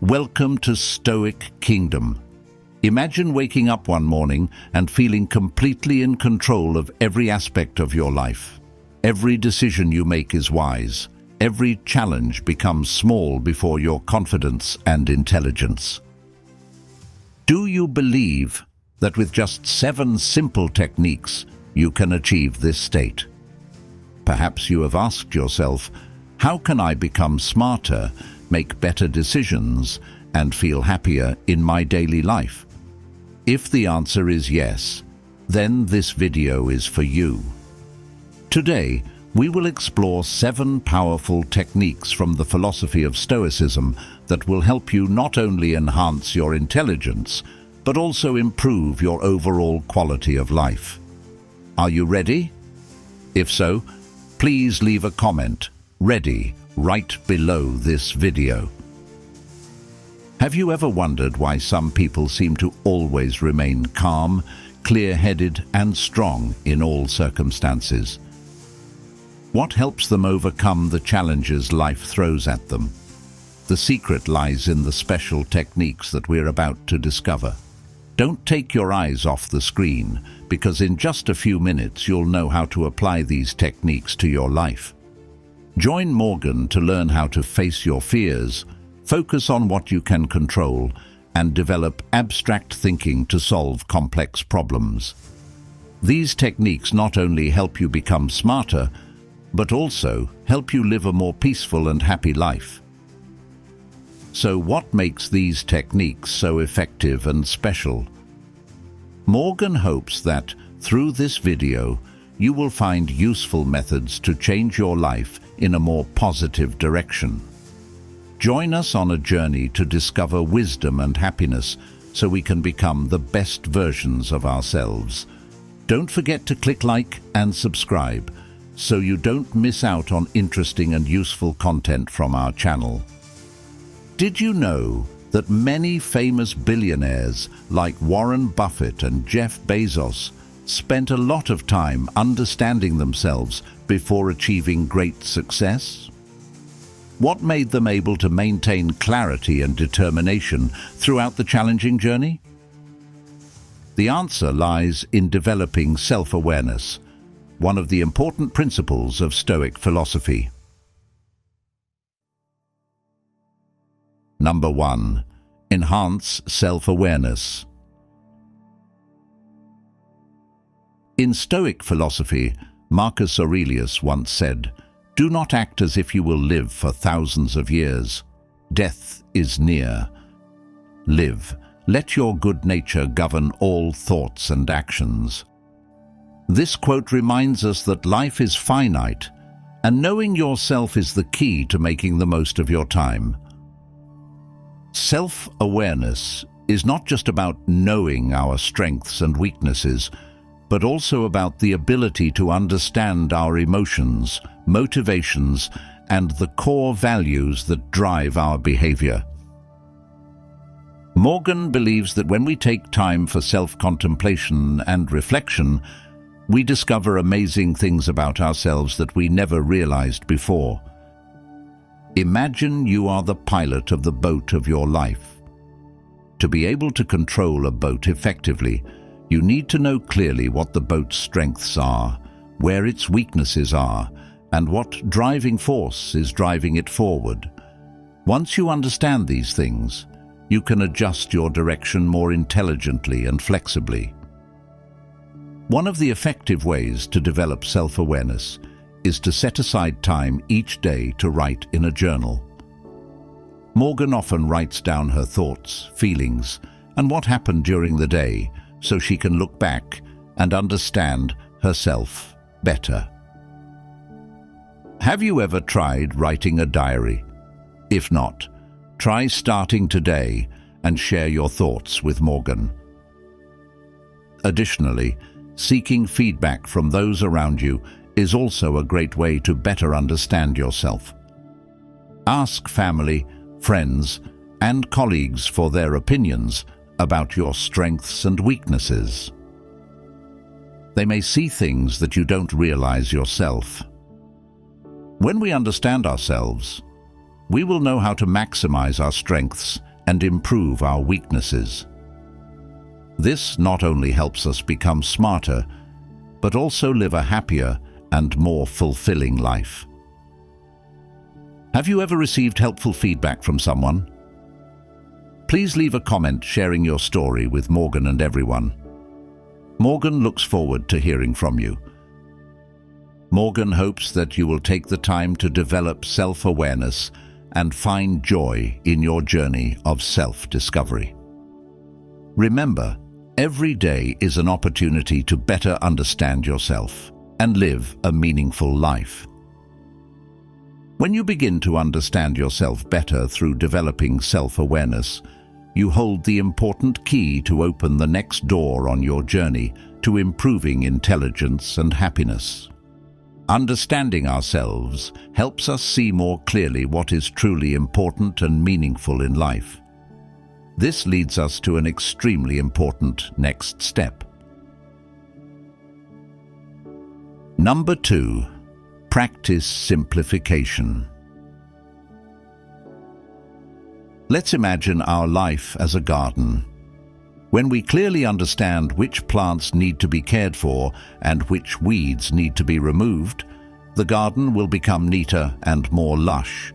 Welcome to Stoic Kingdom. Imagine waking up one morning and feeling completely in control of every aspect of your life. Every decision you make is wise. Every challenge becomes small before your confidence and intelligence. Do you believe that with just 7 simple techniques you can achieve this state? Perhaps you have asked yourself, how can I become smarter, make better decisions, and feel happier in my daily life? If the answer is yes, then this video is for you. Today, we will explore 7 powerful techniques from the philosophy of Stoicism that will help you not only enhance your intelligence, but also improve your overall quality of life. Are you ready? If so, please leave a comment, "Ready," right below this video. Have you ever wondered why some people seem to always remain calm, clear-headed, and strong in all circumstances? What helps them overcome the challenges life throws at them? The secret lies in the special techniques that we're about to discover. Don't take your eyes off the screen, because in just a few minutes you'll know how to apply these techniques to your life. Join Morgan to learn how to face your fears, focus on what you can control, and develop abstract thinking to solve complex problems. These techniques not only help you become smarter, but also help you live a more peaceful and happy life. So what makes these techniques so effective and special? Morgan hopes that, through this video, you will find useful methods to change your life in a more positive direction. Join us on a journey to discover wisdom and happiness so we can become the best versions of ourselves. Don't forget to click like and subscribe so you don't miss out on interesting and useful content from our channel. Did you know that many famous billionaires like Warren Buffett and Jeff Bezos spent a lot of time understanding themselves before achieving great success? What made them able to maintain clarity and determination throughout the challenging journey? The answer lies in developing self-awareness, one of the important principles of Stoic philosophy. Number 1. Enhance self-awareness. In Stoic philosophy, Marcus Aurelius once said, "Do not act as if you will live for thousands of years. Death is near. Live. Let your good nature govern all thoughts and actions." This quote reminds us that life is finite, and knowing yourself is the key to making the most of your time. Self-awareness is not just about knowing our strengths and weaknesses, but also about the ability to understand our emotions, motivations, and the core values that drive our behavior. Morgan believes that when we take time for self-contemplation and reflection, we discover amazing things about ourselves that we never realized before. Imagine you are the pilot of the boat of your life. To be able to control a boat effectively, you need to know clearly what the boat's strengths are, where its weaknesses are, and what driving force is driving it forward. Once you understand these things, you can adjust your direction more intelligently and flexibly. One of the effective ways to develop self-awareness is to set aside time each day to write in a journal. Morgan often writes down her thoughts, feelings, and what happened during the day so she can look back and understand herself better. Have you ever tried writing a diary? If not, try starting today and share your thoughts with Morgan. Additionally, seeking feedback from those around you is also a great way to better understand yourself. Ask family, friends, and colleagues for their opinions about your strengths and weaknesses. They may see things that you don't realize yourself. When we understand ourselves, we will know how to maximize our strengths and improve our weaknesses. This not only helps us become smarter, but also live a happier and more fulfilling life. Have you ever received helpful feedback from someone? Please leave a comment sharing your story with Morgan and everyone. Morgan looks forward to hearing from you. Morgan hopes that you will take the time to develop self-awareness and find joy in your journey of self-discovery. Remember, every day is an opportunity to better understand yourself and live a meaningful life. When you begin to understand yourself better through developing self-awareness, you hold the important key to open the next door on your journey to improving intelligence and happiness. Understanding ourselves helps us see more clearly what is truly important and meaningful in life. This leads us to an extremely important next step. Number 2. Practice simplification. Let's imagine our life as a garden. When we clearly understand which plants need to be cared for and which weeds need to be removed, the garden will become neater and more lush.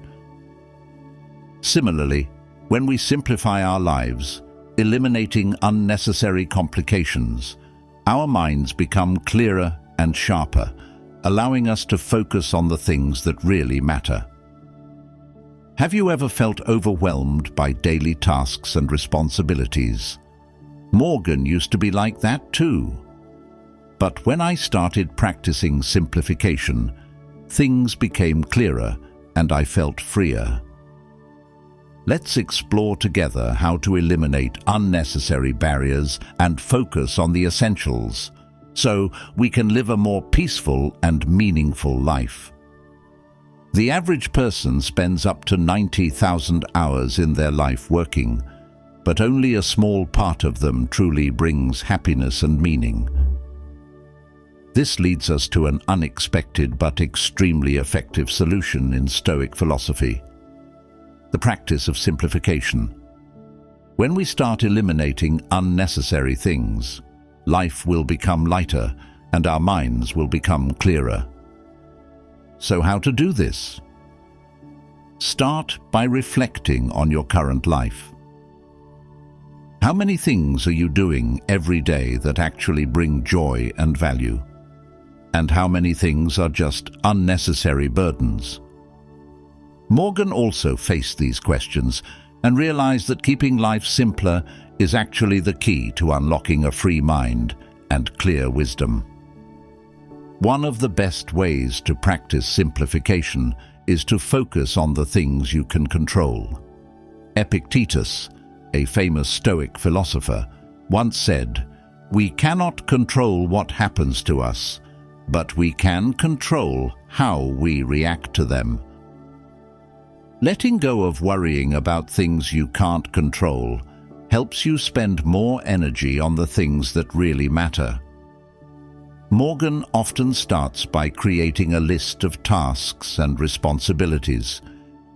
Similarly, when we simplify our lives, eliminating unnecessary complications, our minds become clearer and sharper, allowing us to focus on the things that really matter. Have you ever felt overwhelmed by daily tasks and responsibilities? Morgan used to be like that too. But when I started practicing simplification, things became clearer and I felt freer. Let's explore together how to eliminate unnecessary barriers and focus on the essentials, so we can live a more peaceful and meaningful life. The average person spends up to 90,000 hours in their life working, but only a small part of them truly brings happiness and meaning. This leads us to an unexpected but extremely effective solution in Stoic philosophy: the practice of simplification. When we start eliminating unnecessary things, life will become lighter and our minds will become clearer. So how to do this? Start by reflecting on your current life. How many things are you doing every day that actually bring joy and value? And how many things are just unnecessary burdens? Morgan also faced these questions and realized that keeping life simpler is actually the key to unlocking a free mind and clear wisdom. One of the best ways to practice simplification is to focus on the things you can control. Epictetus, a famous Stoic philosopher, once said, "We cannot control what happens to us, but we can control how we react to them." Letting go of worrying about things you can't control helps you spend more energy on the things that really matter. Morgan often starts by creating a list of tasks and responsibilities,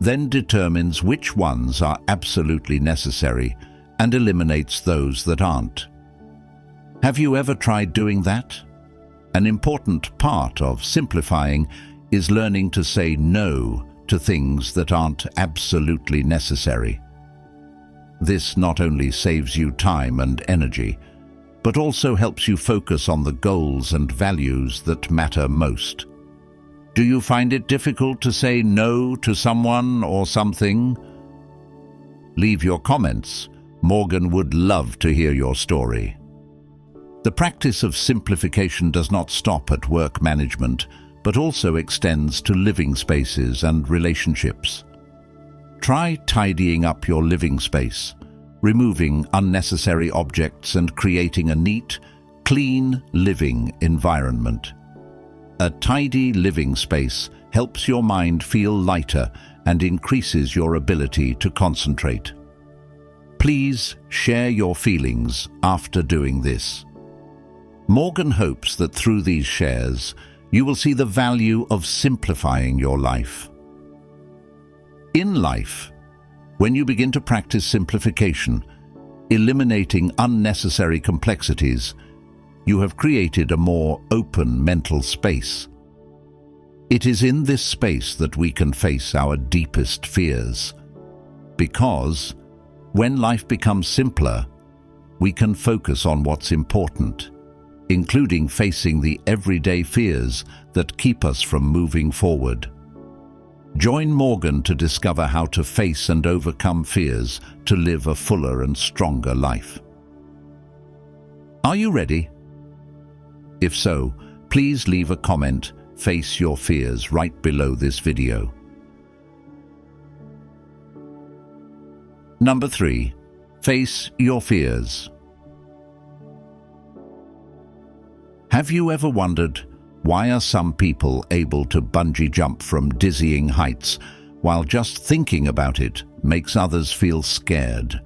then determines which ones are absolutely necessary and eliminates those that aren't. Have you ever tried doing that? An important part of simplifying is learning to say no to things that aren't absolutely necessary. This not only saves you time and energy, but also helps you focus on the goals and values that matter most. Do you find it difficult to say no to someone or something? Leave your comments. Morgan would love to hear your story. The practice of simplification does not stop at work management, but also extends to living spaces and relationships. Try tidying up your living space, removing unnecessary objects and creating a neat, clean living environment. A tidy living space helps your mind feel lighter and increases your ability to concentrate. Please share your feelings after doing this. Morgan hopes that through these shares, you will see the value of simplifying your life. In life, When you begin to practice simplification, eliminating unnecessary complexities, you have created a more open mental space. It is in this space that we can face our deepest fears. Because when life becomes simpler, we can focus on what's important, including facing the everyday fears that keep us from moving forward. Join Morgan to discover how to face and overcome fears to live a fuller and stronger life. Are you ready? If so, please leave a comment, "Face your fears," right below this video. Number 3. Face your fears. Have you ever wondered, why are some people able to bungee jump from dizzying heights, while just thinking about it makes others feel scared?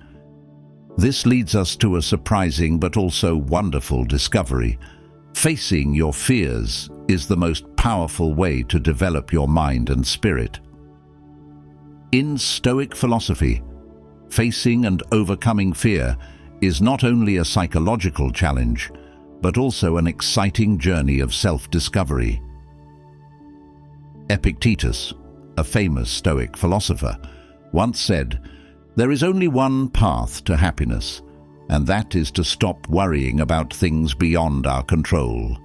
This leads us to a surprising but also wonderful discovery. Facing your fears is the most powerful way to develop your mind and spirit. In Stoic philosophy, facing and overcoming fear is not only a psychological challenge, but also an exciting journey of self-discovery. Epictetus, a famous Stoic philosopher, once said, "There is only one path to happiness, and that is to stop worrying about things beyond our control."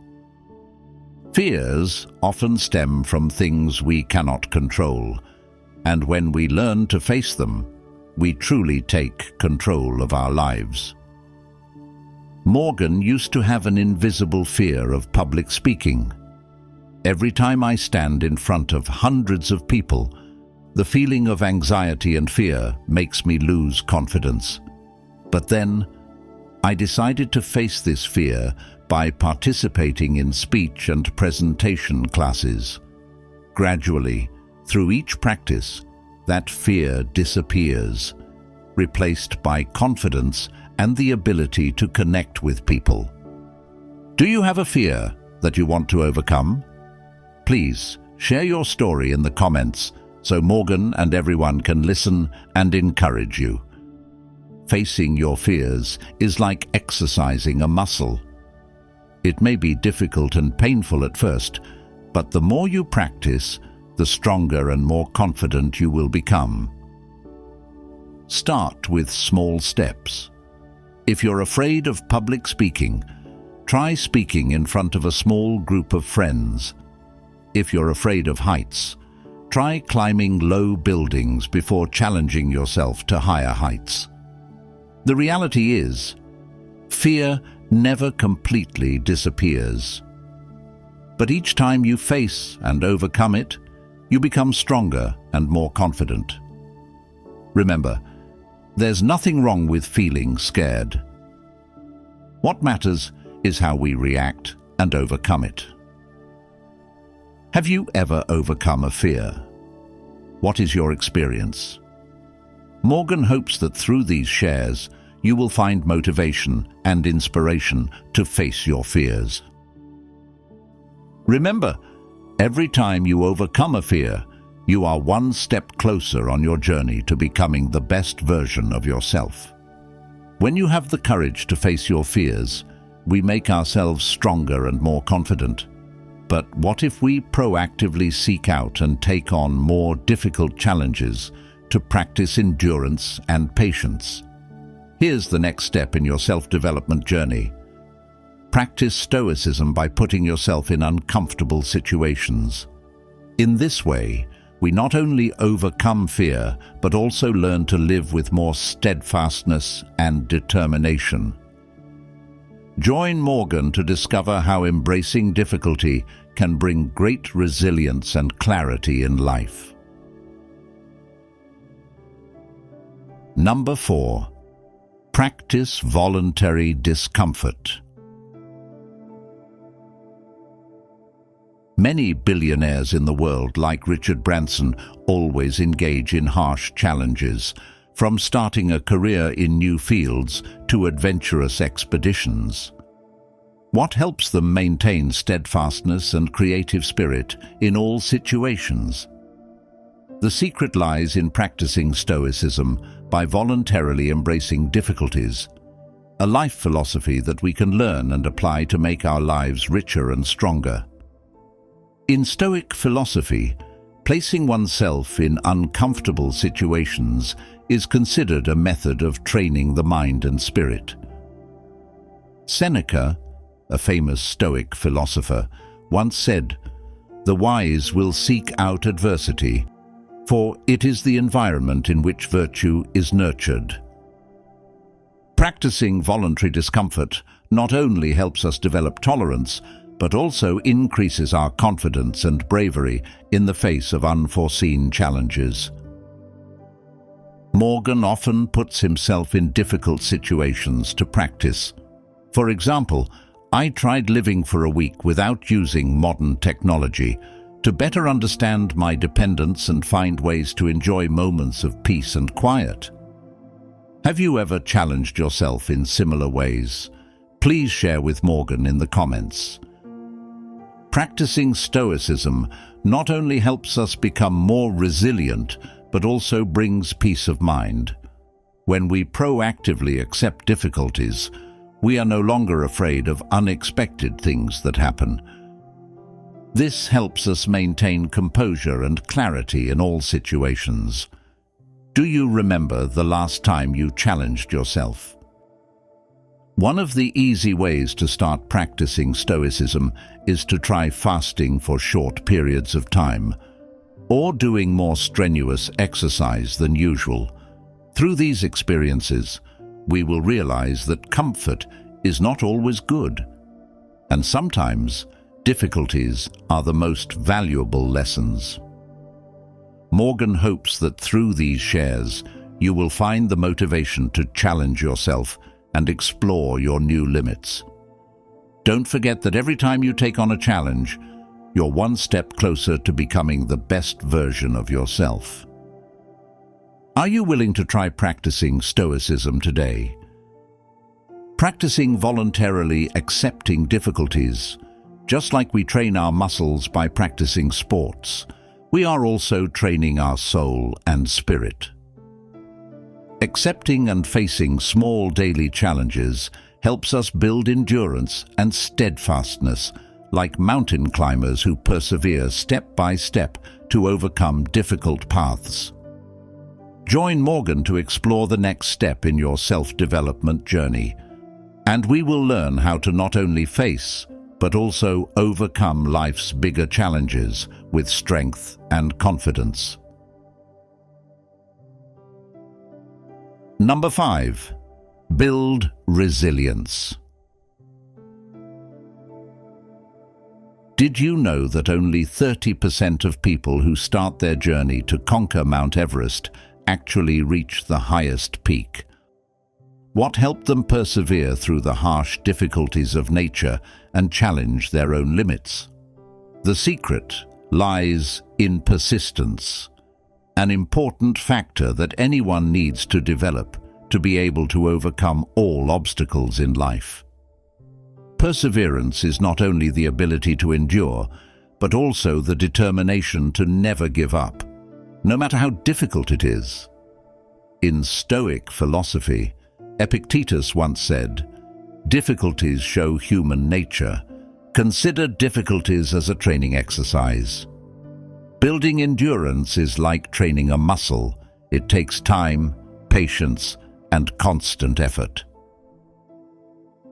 Fears often stem from things we cannot control, and when we learn to face them, we truly take control of our lives. Morgan used to have an invisible fear of public speaking. "Every time I stand in front of hundreds of people, the feeling of anxiety and fear makes me lose confidence. But then, I decided to face this fear by participating in speech and presentation classes. Gradually, through each practice, that fear disappears, replaced by confidence and the ability to connect with people." Do you have a fear that you want to overcome? Please share your story in the comments so Morgan and everyone can listen and encourage you. Facing your fears is like exercising a muscle. It may be difficult and painful at first, but the more you practice, the stronger and more confident you will become. Start with small steps. If you're afraid of public speaking, try speaking in front of a small group of friends. If you're afraid of heights, try climbing low buildings before challenging yourself to higher heights. The reality is, fear never completely disappears. But each time you face and overcome it, you become stronger and more confident. Remember, there's nothing wrong with feeling scared. What matters is how we react and overcome it. Have you ever overcome a fear? What is your experience? Morgan hopes that through these shares, you will find motivation and inspiration to face your fears. Remember, every time you overcome a fear, you are one step closer on your journey to becoming the best version of yourself. When you have the courage to face your fears, we make ourselves stronger and more confident. But what if we proactively seek out and take on more difficult challenges to practice endurance and patience? Here's the next step in your self-development journey. Practice Stoicism by putting yourself in uncomfortable situations. In this way, we not only overcome fear, but also learn to live with more steadfastness and determination. Join Morgan to discover how embracing difficulty can bring great resilience and clarity in life. Number 4. Practice voluntary discomfort. Many billionaires in the world, like Richard Branson, always engage in harsh challenges, from starting a career in new fields to adventurous expeditions. What helps them maintain steadfastness and creative spirit in all situations? The secret lies in practicing Stoicism by voluntarily embracing difficulties, a life philosophy that we can learn and apply to make our lives richer and stronger. In Stoic philosophy, placing oneself in uncomfortable situations is considered a method of training the mind and spirit. Seneca, a famous Stoic philosopher, once said, "The wise will seek out adversity, for it is the environment in which virtue is nurtured." Practicing voluntary discomfort not only helps us develop tolerance, but also increases our confidence and bravery in the face of unforeseen challenges. Morgan often puts himself in difficult situations to practice. For example, I tried living for a week without using modern technology to better understand my dependence and find ways to enjoy moments of peace and quiet. Have you ever challenged yourself in similar ways? Please share with Morgan in the comments. Practicing Stoicism not only helps us become more resilient, but also brings peace of mind. When we proactively accept difficulties, we are no longer afraid of unexpected things that happen. This helps us maintain composure and clarity in all situations. Do you remember the last time you challenged yourself? One of the easy ways to start practicing Stoicism is to try fasting for short periods of time, or doing more strenuous exercise than usual. Through these experiences, we will realize that comfort is not always good, and sometimes difficulties are the most valuable lessons. Morgan hopes that through these shares, you will find the motivation to challenge yourself and explore your new limits. Don't forget that every time you take on a challenge, you're one step closer to becoming the best version of yourself. Are you willing to try practicing Stoicism today? Practicing voluntarily accepting difficulties, just like we train our muscles by practicing sports, we are also training our soul and spirit. Accepting and facing small daily challenges helps us build endurance and steadfastness, like mountain climbers who persevere step by step to overcome difficult paths. Join Morgan to explore the next step in your self-development journey, and we will learn how to not only face, but also overcome life's bigger challenges with strength and confidence. Number 5. Build resilience. Did you know that only 30% of people who start their journey to conquer Mount Everest actually reach the highest peak? What helped them persevere through the harsh difficulties of nature and challenge their own limits? The secret lies in persistence, an important factor that anyone needs to develop to be able to overcome all obstacles in life. Perseverance is not only the ability to endure, but also the determination to never give up, no matter how difficult it is. In Stoic philosophy, Epictetus once said, "Difficulties show human nature. Consider difficulties as a training exercise." Building endurance is like training a muscle. It takes time, patience, and constant effort.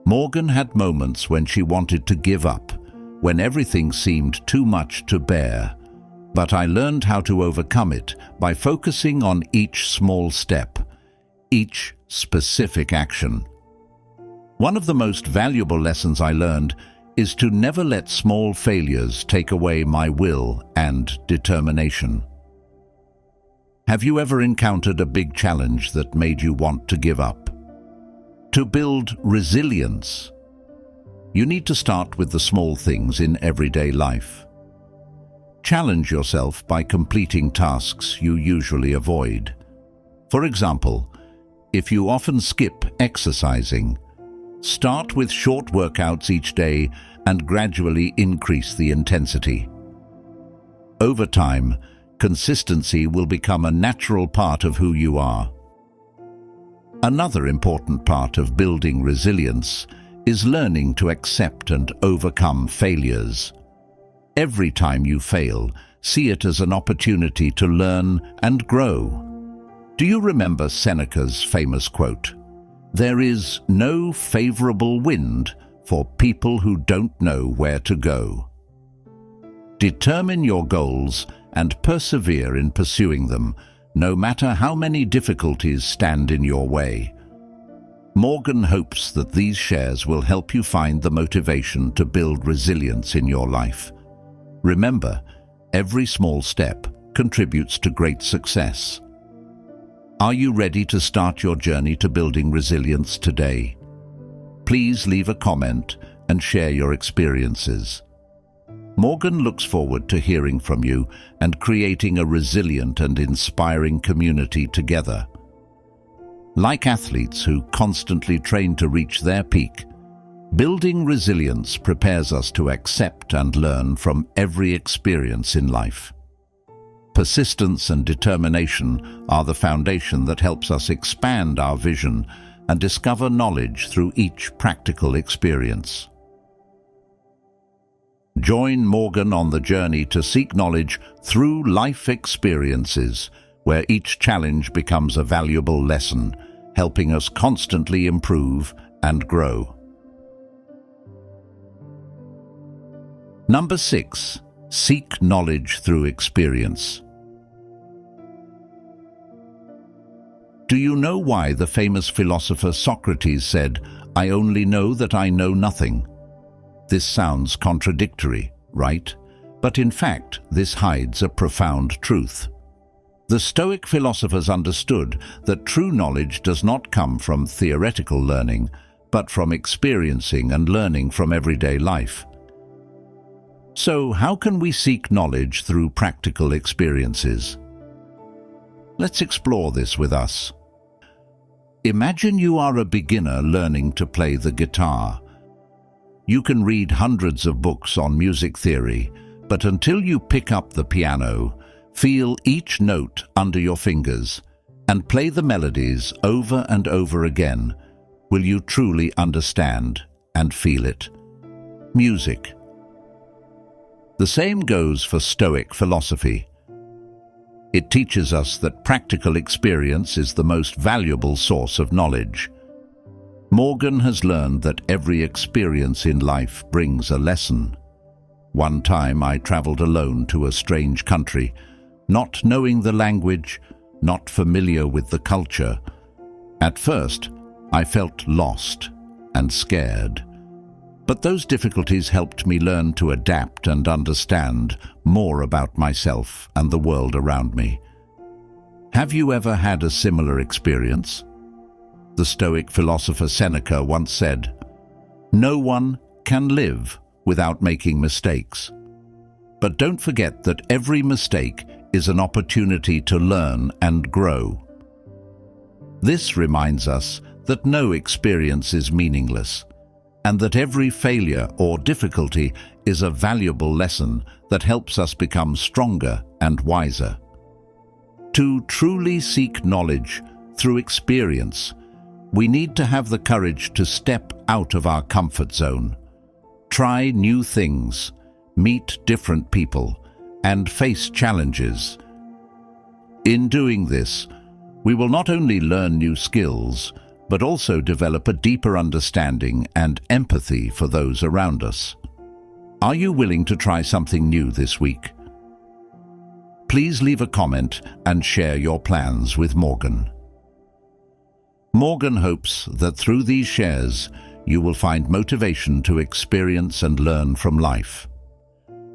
Morgan had moments when she wanted to give up, when everything seemed too much to bear. But I learned how to overcome it by focusing on each small step, each specific action. One of the most valuable lessons I learned is to never let small failures take away my will and determination. Have you ever encountered a big challenge that made you want to give up? To build resilience, you need to start with the small things in everyday life. Challenge yourself by completing tasks you usually avoid. For example, if you often skip exercising, start with short workouts each day and gradually increase the intensity. Over time, Consistency will become a natural part of who you are. Another important part of building resilience is learning to accept and overcome failures. Every time you fail, see it as an opportunity to learn and grow. Do you remember Seneca's famous quote, "There is no favorable wind for people who don't know where to go"? Determine your goals and persevere in pursuing them, no matter how many difficulties stand in your way. Morgan hopes that these shares will help you find the motivation to build resilience in your life. Remember, every small step contributes to great success. Are you ready to start your journey to building resilience today? Please leave a comment and share your experiences. Morgan looks forward to hearing from you and creating a resilient and inspiring community together. Like athletes who constantly train to reach their peak, building resilience prepares us to accept and learn from every experience in life. Persistence and determination are the foundation that helps us expand our vision and discover knowledge through each practical experience. Join Morgan on the journey to seek knowledge through life experiences, where each challenge becomes a valuable lesson, helping us constantly improve and grow. Number 6. Seek knowledge through experience. Do you know why the famous philosopher Socrates said, "I only know that I know nothing"? This sounds contradictory, right? But in fact, this hides a profound truth. The Stoic philosophers understood that true knowledge does not come from theoretical learning, but from experiencing and learning from everyday life. So, how can we seek knowledge through practical experiences? Let's explore this with us. Imagine you are a beginner learning to play the guitar. You can read hundreds of books on music theory, but until you pick up the piano, feel each note under your fingers, and play the melodies over and over again, will you truly understand and feel it? Music. The same goes for Stoic philosophy. It teaches us that practical experience is the most valuable source of knowledge. Morgan has learned that every experience in life brings a lesson. One time I traveled alone to a strange country, not knowing the language, not familiar with the culture. At first, I felt lost and scared. But those difficulties helped me learn to adapt and understand more about myself and the world around me. Have you ever had a similar experience? The Stoic philosopher Seneca once said, "No one can live without making mistakes. But don't forget that every mistake is an opportunity to learn and grow." This reminds us that no experience is meaningless, and that every failure or difficulty is a valuable lesson that helps us become stronger and wiser. To truly seek knowledge through experience, we need to have the courage to step out of our comfort zone, try new things, meet different people, and face challenges. In doing this, we will not only learn new skills, but also develop a deeper understanding and empathy for those around us. Are you willing to try something new this week? Please leave a comment and share your plans with Morgan. Morgan hopes that through these shares, you will find motivation to experience and learn from life.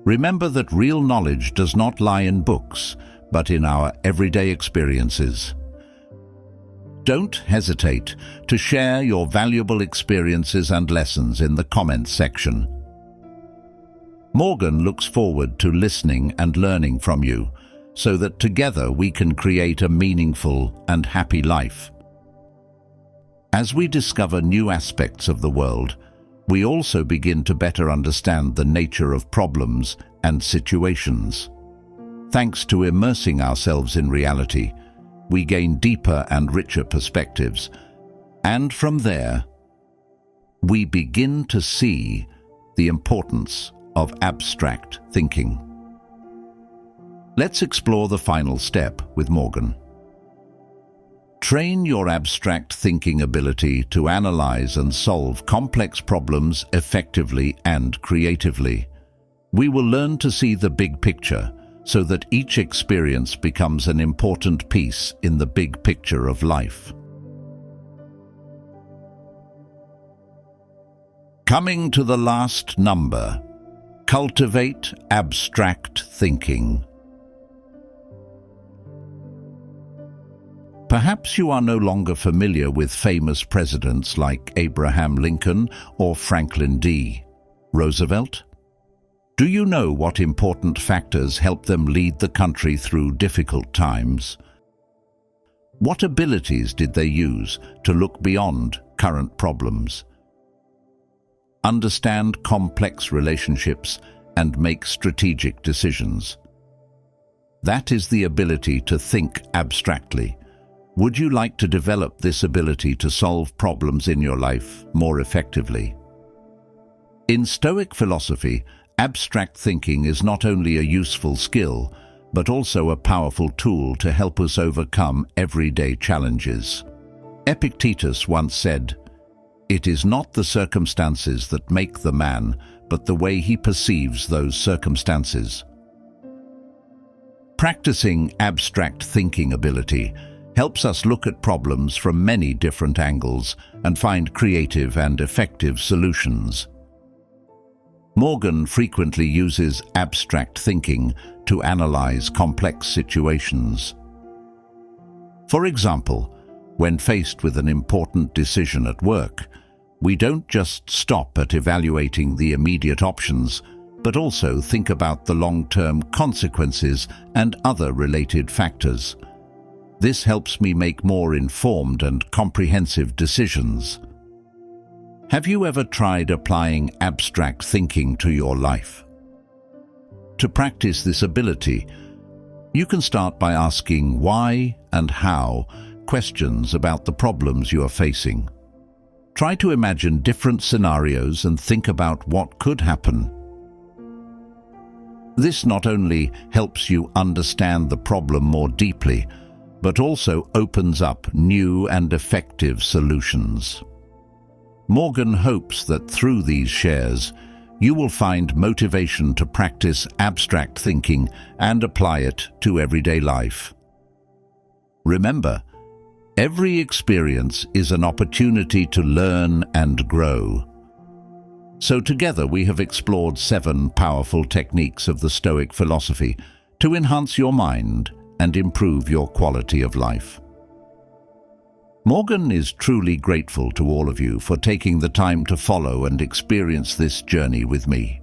Remember that real knowledge does not lie in books, but in our everyday experiences. Don't hesitate to share your valuable experiences and lessons in the comments section. Morgan looks forward to listening and learning from you, so that together we can create a meaningful and happy life. As we discover new aspects of the world, we also begin to better understand the nature of problems and situations. Thanks to immersing ourselves in reality, we gain deeper and richer perspectives, and from there, we begin to see the importance of abstract thinking. Let's explore the final step with Morgan. Train your abstract thinking ability to analyze and solve complex problems effectively and creatively. We will learn to see the big picture so that each experience becomes an important piece in the big picture of life. Coming to the last number, cultivate abstract thinking. Perhaps you are no longer familiar with famous presidents like Abraham Lincoln or Franklin D. Roosevelt. Do you know what important factors helped them lead the country through difficult times? What abilities did they use to look beyond current problems, understand complex relationships, and make strategic decisions? That is the ability to think abstractly. Would you like to develop this ability to solve problems in your life more effectively? In Stoic philosophy, abstract thinking is not only a useful skill, but also a powerful tool to help us overcome everyday challenges. Epictetus once said, "It is not the circumstances that make the man, but the way he perceives those circumstances." Practicing abstract thinking ability helps us look at problems from many different angles and find creative and effective solutions. Morgan frequently uses abstract thinking to analyze complex situations. For example, when faced with an important decision at work, we don't just stop at evaluating the immediate options, but also think about the long-term consequences and other related factors. This helps me make more informed and comprehensive decisions. Have you ever tried applying abstract thinking to your life? To practice this ability, you can start by asking why and how questions about the problems you are facing. Try to imagine different scenarios and think about what could happen. This not only helps you understand the problem more deeply, but also opens up new and effective solutions. Morgan hopes that through these shares, you will find motivation to practice abstract thinking and apply it to everyday life. Remember, every experience is an opportunity to learn and grow. So together we have explored 7 powerful techniques of the Stoic philosophy to enhance your mind and improve your quality of life. Morgan is truly grateful to all of you for taking the time to follow and experience this journey with me.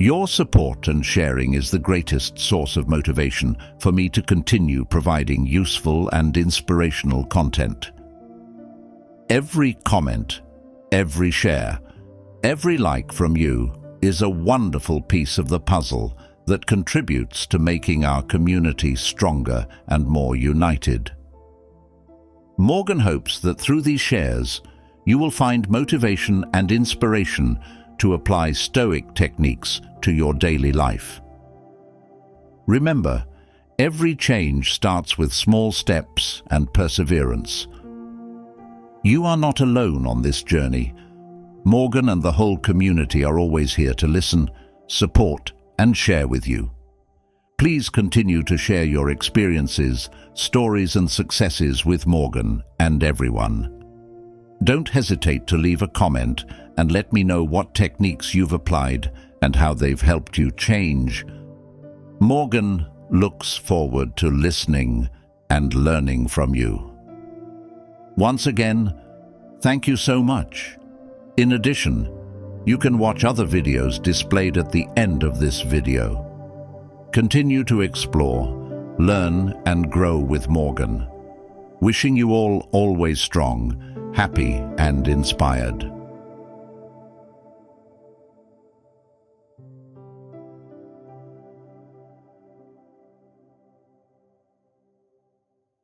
Your support and sharing is the greatest source of motivation for me to continue providing useful and inspirational content. Every comment, every share, every like from you is a wonderful piece of the puzzle that contributes to making our community stronger and more united. Morgan hopes that through these shares, you will find motivation and inspiration to apply Stoic techniques to your daily life. Remember, every change starts with small steps and perseverance. You are not alone on this journey. Morgan and the whole community are always here to listen, support, and share with you. Please continue to share your experiences, stories, and successes with Morgan and everyone. Don't hesitate to leave a comment and let me know what techniques you've applied and how they've helped you change. Morgan looks forward to listening and learning from you. Once again, thank you so much. In addition, you can watch other videos displayed at the end of this video. Continue to explore, learn, and grow with Morgan. Wishing you all always strong, happy, and inspired.